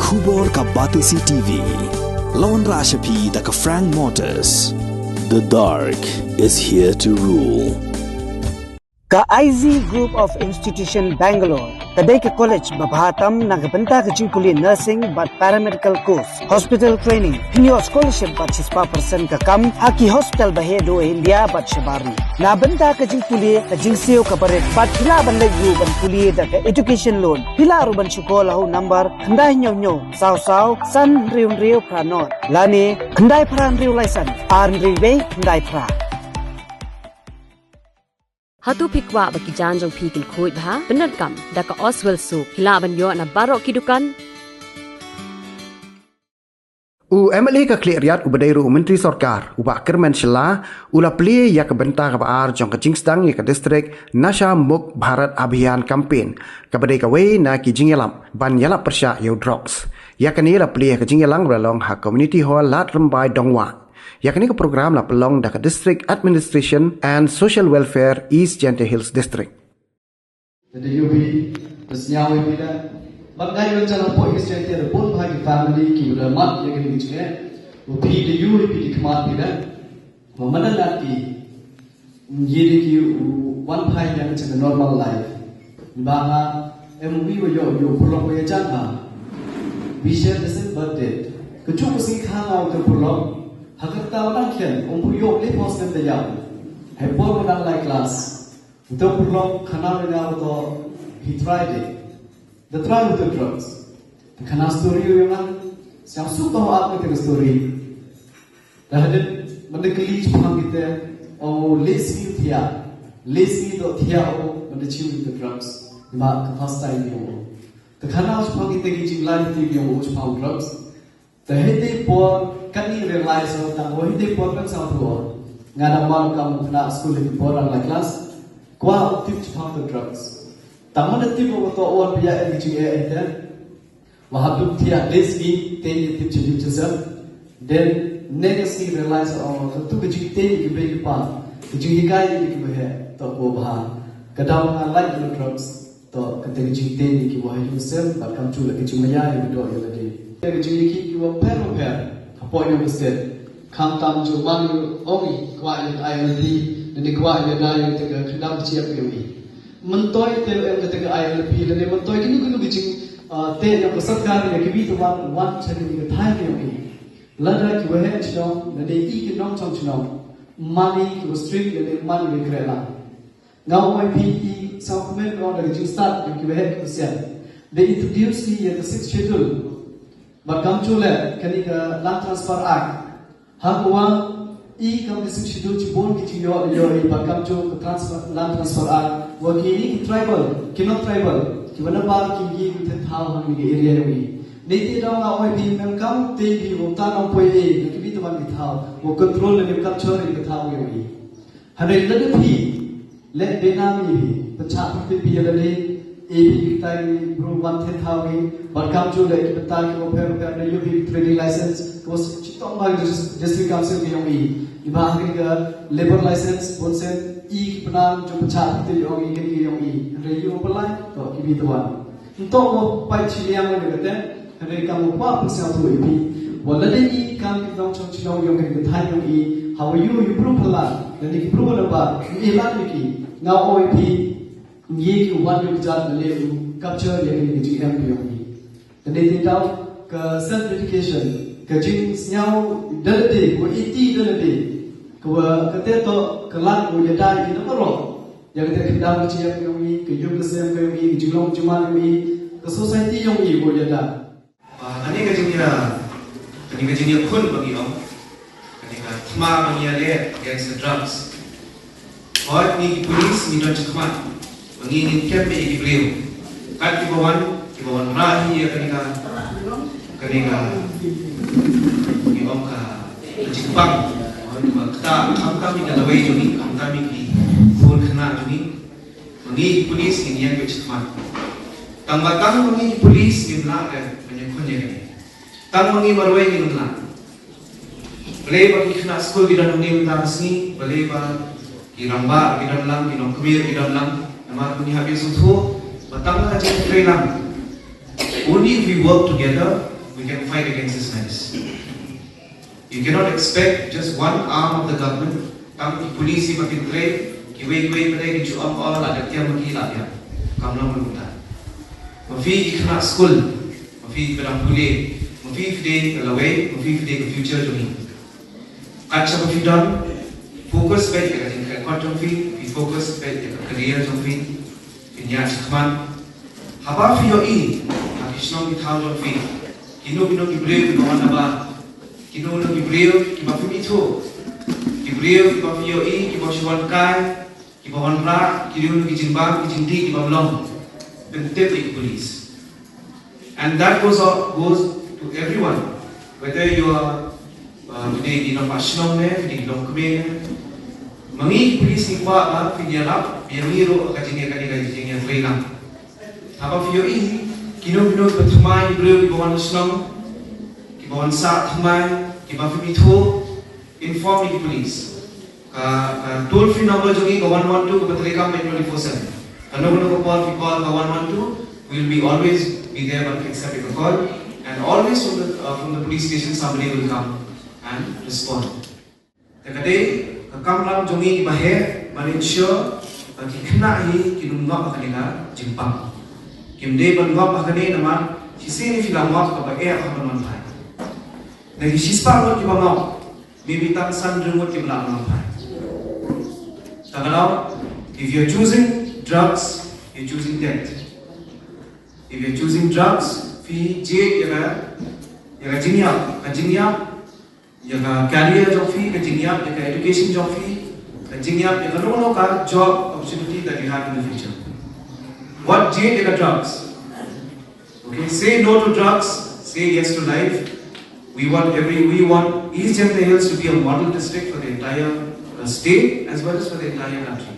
Kubor ka Batisi TV. Lawan Rashapi da ka Frank Motors. The dark is here to rule. Ka IZ Group of Institution Bangalore. Kadai ke college babhatam nagbanta ke jingkuli nursing but paramedical course, hospital training, hinyo scholarship but 6% ka kam, haki hospital bahedo India but shabari. Nabanta ke jingkuli ke jingseo ka paret but hila ban lagu ban kuli da ke education loan. Hila ruban syukola hu number khandai nyo saw san riu pranot. Lani khandai pran riu license, arn riu khandai pra. Hatu pikwa bagi janjong pikin kuit bah benar kam daka Oswell soup hilaban yo na barok kidukan MLA ka kleriat ubadairu Menteri Sorkar uba kermen shela ula Plie ya ka benta ka baar jong ka jingstang ya ka distrik Nasha Muk Bharat Abhiyan campaign ka badai ka wei na ki jingyalam ban yala Pyrshah yo Droks ya ka ni la Plie ka jingyalang relong ha community hall lat rembai dongwa. Yakni ke program la pelong dak District Administration and Social Welfare East Gentle Hills District. Jadi yubi tersenyawa bila bagai macam apa East Gentle pun bagi family ki udah mat yang ini je. Ubi di yubi di kemat bila mana lagi jadi ki one pie yang macam normal life. Bahawa MV yo pulang ke Jakarta. We share the same birthday. Kecuali sih kalau ke pulang Hagar tahu nak kian, umpuyo le post ke dia. Hebor menang like class. Untuk pulang khana menang to he tried it. The try with the drugs. The khana story yang mana? Siapa suka awak kita story. Dah ada mendekali cipang kita. Oh lazy dia to dia oh mendechiu with the drugs. Mak first time dia. The khana cipang kita gigi lari dia oh cipang drugs. The hete por kani realize ta wo hete por kan sa to ngada mal kam na school ni por la class kwa tip chang the drugs tamana tip wo to on biya e ji e ente wa hatu thia leski te tip chi chisa then next realize on to ji te ki be pa ji kai ni ki be to ko bha kadaw na like the drugs to kate ji te ni ki wa yu sem ba kam chu la ki ji maya ni do yo la ki Jiki kiwa pero apoy yung sted kamtam jo mangu omi kwa yung ILP nani kwa yung dayo tega kandam siap yung mentoy tel yung tega ILP nani mentoy kinu gijing te yung sarkar ni kibi to one chani ni thai yung lada kiwa he chino nani ki nong chong chino money kiwa strict nani money ni krela ngaw may PE South America on the gijing start yung kiwa he kusya they introduce me at the 6th schedule Bagam chule kani ka land transfer act hakwa I kam disik schedule chibon ki yo bagam chu transfer land transfer act wo ki tribal kinot tribal ki wana ba ki gi the thau han ni area wi niti dong na oi bi mem kam te bi wo ta nong poi e ki bi to man ki thau wo control le capture ki thau wi hane le thi le benami bi pacha pi bi le AB kita bro one ten thousand, but come to the kita kita per the UV trading license was citong mag district council yang ini. Iba hari ke labor license bonsen I penan jo pecah itu yang ini. Review apply to kibi tuan. Untuk mo pai ciliang ni kata, hari kamu apa persiap tu ini. Walau ni kami kita macam cilau yang kita thai yang ini. How you improve lah? Dan improve apa? Ilan ni ngau OIP ये कि वन में जात ले कैप्चर ये कि G M P होगी तो नहीं देता का सेल्फ डेडिकेशन का जिन स्याउ डलते वो इती डलते को कहते तो कलाक वो ये डाल की नंबर रो या कहते खिदाम जी एम पी होगी कि युग से एम पी होगी कि जिलों जुमान होगी तो सोसाइटी होगी वो ये डाल अनेक का जिनिया खुन बगी हम अनेक का थमा बगी ले against the drugs और नी पुलिस नी डॉट चकमा Mengingin kami iki beliau. Kan kibawan rahi ya kenika ni om ka Jepang. Kita kami ka laway juni, kami ki phone khana juni. Mengi polis ini yang kecekman. Tang batang mengi polis ni nak banyak konye. Tang mengi marway ni nak. Boleh bagi khana school di dalam ni utang sini, boleh ba kiramba di dalam di nom kemir di dalam. Nama punya habis itu, batang aja trailang. Only if we work together, we can fight against this menace. You cannot expect just one arm of the government, the police, the trade, the way they do all that they are making it. Come on, Mafi ikna school, Mafi berapule, Mafi fide laway, Mafi fide future journey. Kacha Mafi done, focus by the quantum fee, we focus by the career of fee, in Yachman. Haba for your e, Hakishno with how of fee. Kino be brave, no one about. Kino be brave, Kibafi too. Kibrave, Kibafi your e, Kiboshuan Kai, Kibawan Ra, Kirun Kijimba, Kijindi, Kibablong. The police, and that goes to everyone, whether you are di dalam passion di dalam kemeng, mangi police ni kuat fi dia lap, biar miro kajian yang lain. Apa video ini? Kino pertumai beliau di bawah nasional, di bawah sat tumai, di bawah itu inform the police. Toll free number jogi 112 ke Prokram 24/7. Kalau call 112, we will be always be there but accept a call, and always from the police station somebody will come and respond. Tekade kamlam jongi di bahe ensure bagi kena hi kinungap kanila jimpang. Kimde bangap akane naman sisini filangap kapag akan manmanpai. Nagi sispa mo ki bangap bibitang san rumot ki manmanpai. Tagalaw, if you are choosing drugs, you're choosing death. If you're choosing drugs, fee J yaga jinyap, yaga career job fee, yaga education job fee, yaga no ka job opportunity that you have in the future. What J yaga drugs? Okay, say no to drugs, say yes to life. We want East Jammu Hills to be a model district for the entire state as well as for the entire country.